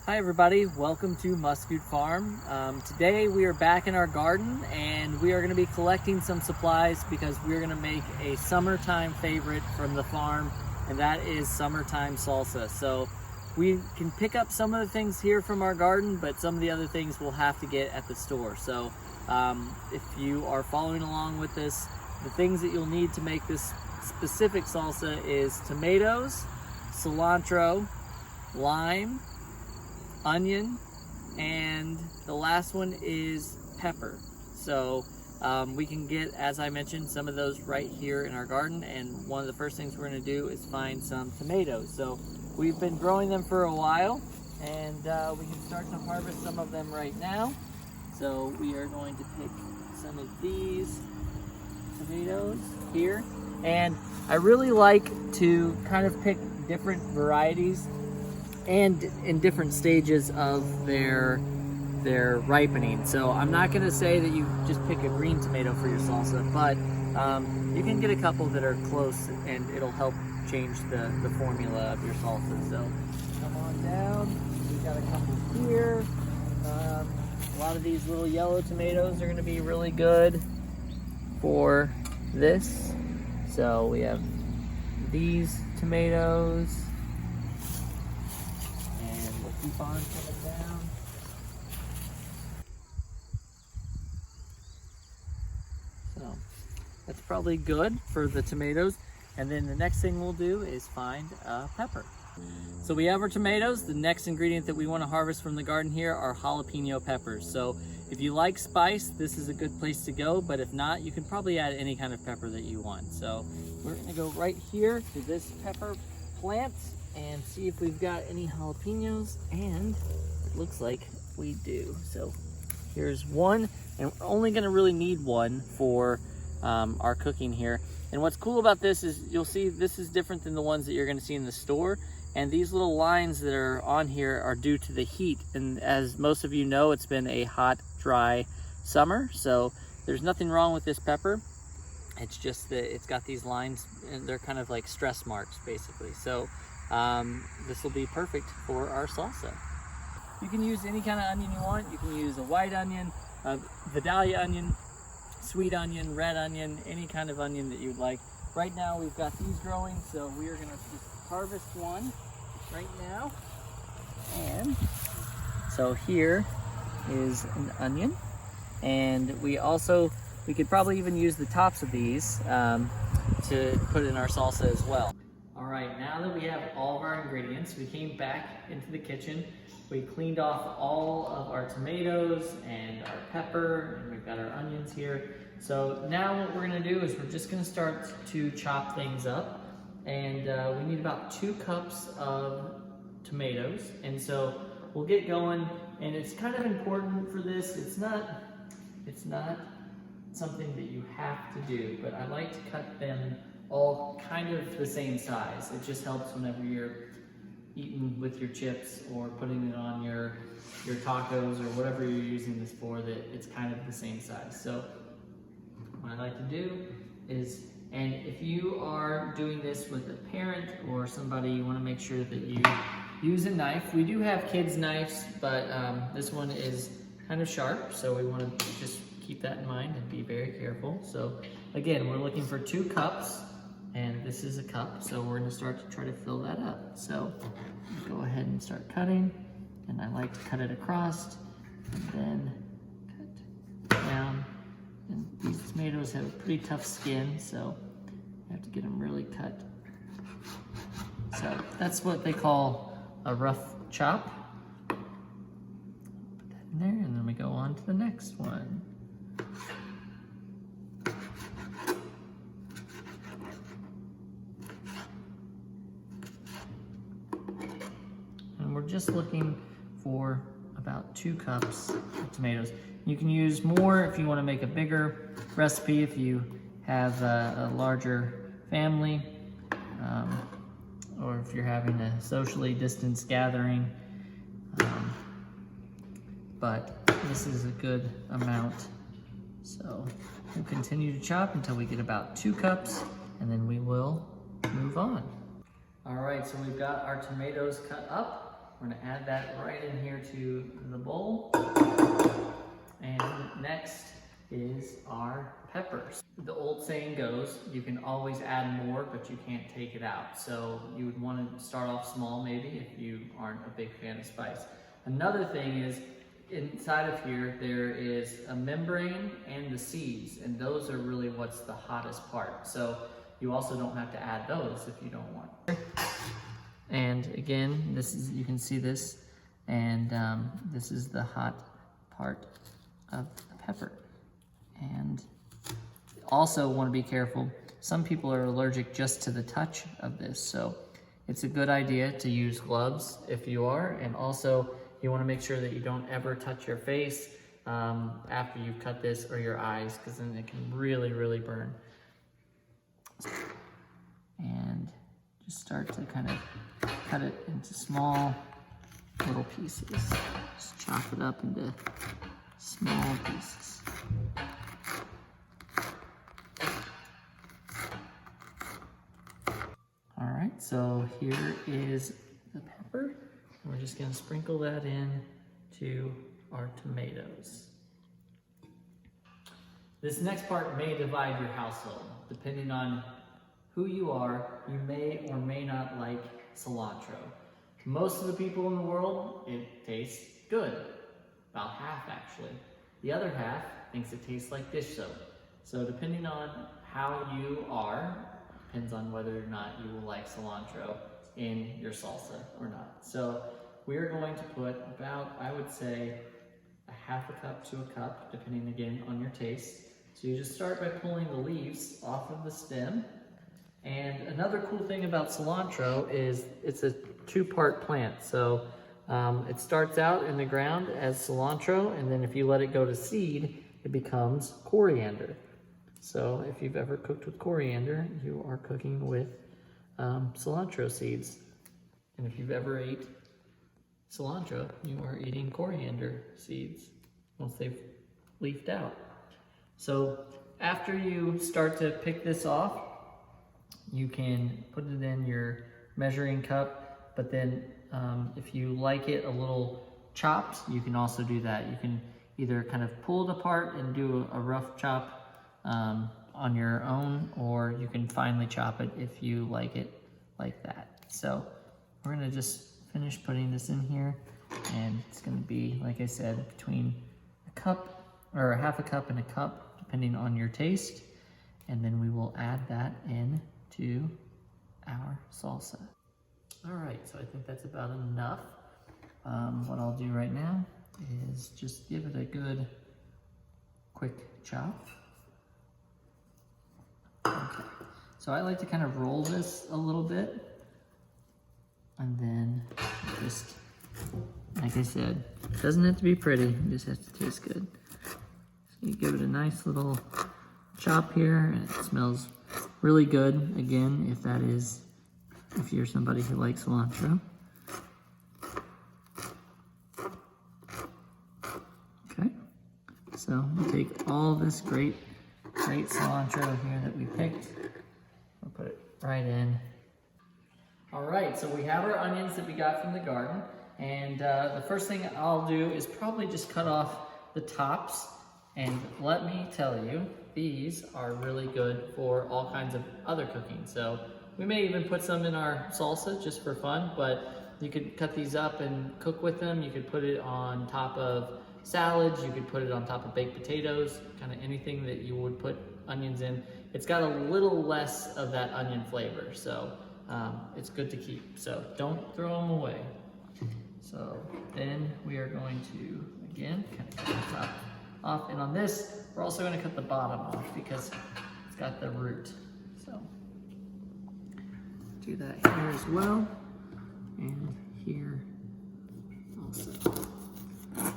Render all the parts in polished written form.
Hi everybody, welcome to Muscoot Farm. Today we are back in our garden and we are going to be collecting some supplies because we're going to make a summertime favorite from the farm, and that is summertime salsa. So we can pick up some of the things here from our garden, but some of the other things we'll have to get at the store. So if you are following along with this, the things that you'll need to make this specific salsa is tomatoes, cilantro, lime, onion, and the last one is pepper. So we can get, as I mentioned, some of those right here in our garden, and one of the first things we're going to do is find some tomatoes. So we've been growing them for a while, and we can start to harvest some of them right now. So we are going to pick some of these tomatoes here, and I really like to kind of pick different varieties and in different stages of their ripening. So I'm not going to say that you just pick a green tomato for your salsa, but you can get a couple that are close and it'll help change the formula of your salsa. So come on down, we've got a couple here. A lot of these little yellow tomatoes are going to be really good for this. So we have these tomatoes, keep on coming down. So that's probably good for the tomatoes. And then the next thing we'll do is find pepper. So we have our tomatoes. The next ingredient that we want to harvest from the garden here are jalapeno peppers. So if you like spice, this is a good place to go, but if not, you can probably add any kind of pepper that you want. So we're going to go right here to this pepper plant and see if we've got any jalapenos, and it looks like we do. So here's one, and we're only going to really need one for our cooking here. And what's cool about this is you'll see this is different than the ones that you're going to see in the store, and these little lines that are on here are due to the heat. And as most of you know, it's been a hot, dry summer, so there's nothing wrong with this pepper. It's just that it's got these lines, and they're kind of like stress marks basically. So this will be perfect for our salsa. You can use any kind of onion you want. You can use a white onion, a Vidalia onion, sweet onion, red onion, any kind of onion that you'd like. Right now we've got these growing, so we are going to just harvest one right now. And so here is an onion, and we could probably even use the tops of these to put in our salsa as well. All right, now that we have all of our ingredients, we came back into the kitchen. We cleaned off all of our tomatoes and our pepper, and we've got our onions here. So now what we're gonna do is we're just gonna start to chop things up. And we need about 2 cups of tomatoes. And so we'll get going, and it's kind of important for this. It's not something that you have to do, but I like to cut them all kind of the same size. It just helps whenever you're eating with your chips or putting it on your tacos or whatever you're using this for, that it's kind of the same size. So what I like to do is, and if you are doing this with a parent or somebody, you want to make sure that you use a knife. We do have kids' knives, but this one is kind of sharp, so we want to just keep that in mind and be very careful. So again, we're looking for 2 cups. And this is a cup, so we're going to start to try to fill that up. So go ahead and start cutting, and I like to cut it across and then cut down. And these tomatoes have a pretty tough skin, so you have to get them really cut. So that's what they call a rough chop. Put that in there, and then we go on to the next one. We're just looking for about 2 cups of tomatoes. You can use more if you want to make a bigger recipe, if you have a larger family, or if you're having a socially distanced gathering. But this is a good amount. So we'll continue to chop until we get about 2 cups, and then we will move on. All right, so we've got our tomatoes cut up. We're gonna add that right in here to the bowl. And next is our peppers. The old saying goes, you can always add more, but you can't take it out. So you would want to start off small maybe if you aren't a big fan of spice. Another thing is, inside of here, there is a membrane and the seeds, and those are really what's the hottest part. So you also don't have to add those if you don't want. And again, this is, you can see this, and this is the hot part of the pepper. And also want to be careful. Some people are allergic just to the touch of this, so it's a good idea to use gloves if you are, and also you want to make sure that you don't ever touch your face after you've cut this, or your eyes, because then it can really, really burn. And just start to kind of cut it into small little pieces. Just chop it up into small pieces. All right, so here is the pepper. We're just gonna sprinkle that in to our tomatoes. This next part may divide your household. Depending on who you are, you may or may not like cilantro. Most of the people in the world, it tastes good. About half actually. The other half thinks it tastes like dish soap. So depending on how you are, depends on whether or not you will like cilantro in your salsa or not. So we're going to put about, I would say, a half a cup to a cup, depending again on your taste. So you just start by pulling the leaves off of the stem. And another cool thing about cilantro is it's a two-part plant. So it starts out in the ground as cilantro, and then if you let it go to seed, it becomes coriander. So if you've ever cooked with coriander, you are cooking with cilantro seeds. And if you've ever ate cilantro, you are eating coriander seeds once they've leafed out. So after you start to pick this off, you can put it in your measuring cup, but then if you like it a little chopped, you can also do that. You can either kind of pull it apart and do a rough chop on your own, or you can finely chop it if you like it like that. So we're gonna just finish putting this in here, and it's gonna be, like I said, between a cup or a half a cup and a cup, depending on your taste. And then we will add that in to our salsa. All right, so I think that's about enough. What I'll do right now is just give it a good quick chop. Okay, so I like to kind of roll this a little bit, and then just, like I said, it doesn't have to be pretty, it just has to taste good. So you give it a nice little chop here, and it smells really good, again, if you're somebody who likes cilantro. Okay, so we'll take all this great cilantro here that we picked. We'll put it right in. All right, so we have our onions that we got from the garden, and the first thing I'll do is probably just cut off the tops. And let me tell you, these are really good for all kinds of other cooking. So we may even put some in our salsa just for fun, but you could cut these up and cook with them. You could put it on top of salads. You could put it on top of baked potatoes, kind of anything that you would put onions in. It's got a little less of that onion flavor, so it's good to keep. So don't throw them away. So then we are going to, again, kind of cut the top off. And on this, we're also going to cut the bottom off because it's got the root. So do that here as well, and here also. Okay.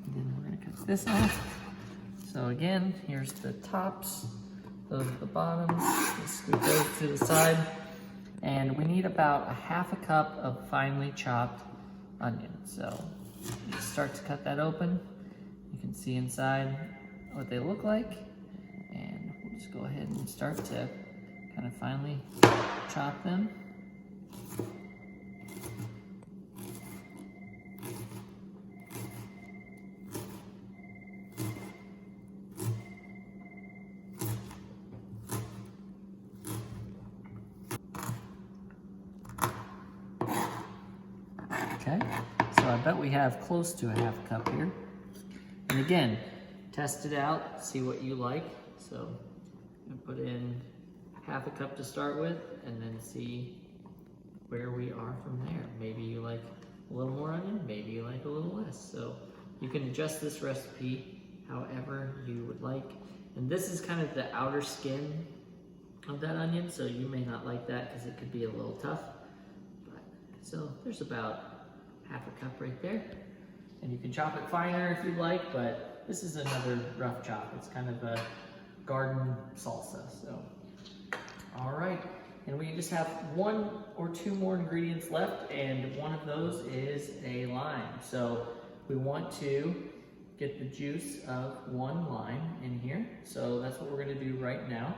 And then we're going to cut this off. So again, here's the tops, those are the bottoms. Let's scoot those to the side. And we need about a half a cup of finely chopped onion. So let's start to cut that open. You can see inside what they look like. And we'll just go ahead and start to kind of finely chop them. Okay, so I bet we have close to a half cup here. And again, test it out, see what you like. So I'm gonna put in half a cup to start with, and then see where we are from there. Maybe you like a little more onion, maybe you like a little less. So you can adjust this recipe however you would like. And this is kind of the outer skin of that onion, so you may not like that because it could be a little tough. But, so there's about half a cup right there. And you can chop it finer if you like, but this is another rough chop. It's kind of a garden salsa, so. All right, and we just have 1 or 2 more ingredients left, and one of those is a lime. So we want to get the juice of 1 lime in here. So that's what we're gonna do right now.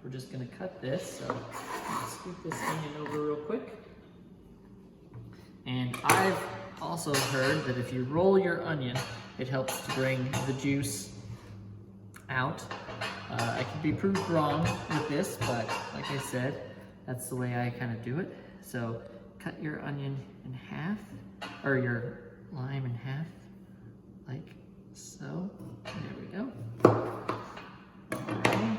We're just gonna cut this. So let's scoop this onion over real quick. And I've also heard that if you roll your onion, it helps to bring the juice out. I could be proved wrong with this, but like I said, that's the way I kind of do it. So cut your onion in half, or your lime in half, like so. There we go. Okay.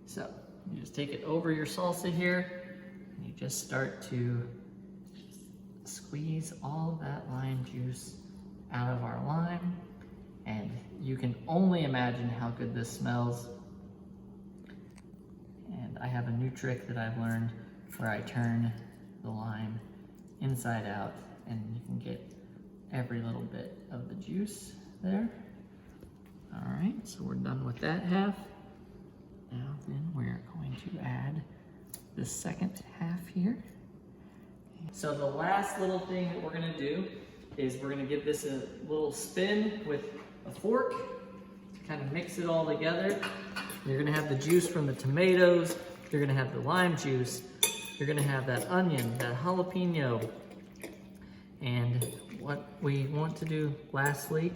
So you just take it over your salsa here, and you just start to squeeze all that lime juice out of our lime. And you can only imagine how good this smells. And I have a new trick that I've learned where I turn the lime inside out, and you can get every little bit of the juice there. All right, so we're done with that half. Now then we're going to add the second half here. So the last little thing that we're gonna do is we're gonna give this a little spin with a fork to kind of mix it all together. You're gonna have the juice from the tomatoes, you're gonna have the lime juice, you're gonna have that onion, that jalapeno. And what we want to do lastly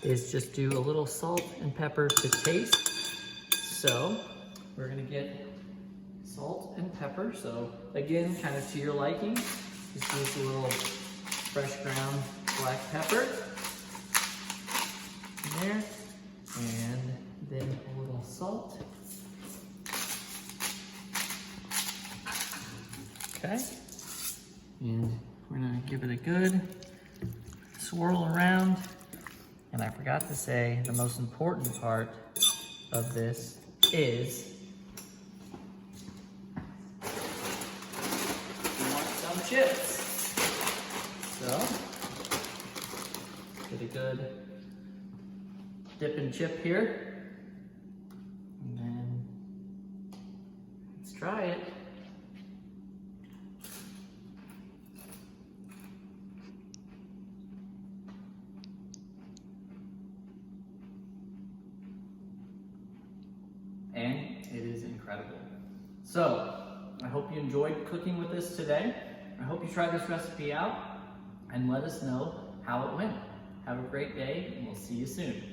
is just do a little salt and pepper to taste. So we're gonna get salt and pepper. So again, kind of to your liking. Just use a little fresh ground black pepper in there, and then a little salt. Okay, and we're gonna give it a good swirl around. And I forgot to say, the most important part of this is chips. So, get a good dip and chip here. And then, let's try it. And it is incredible. So, I hope you enjoyed cooking with us today. I hope you try this recipe out and let us know how it went. Have a great day, and we'll see you soon.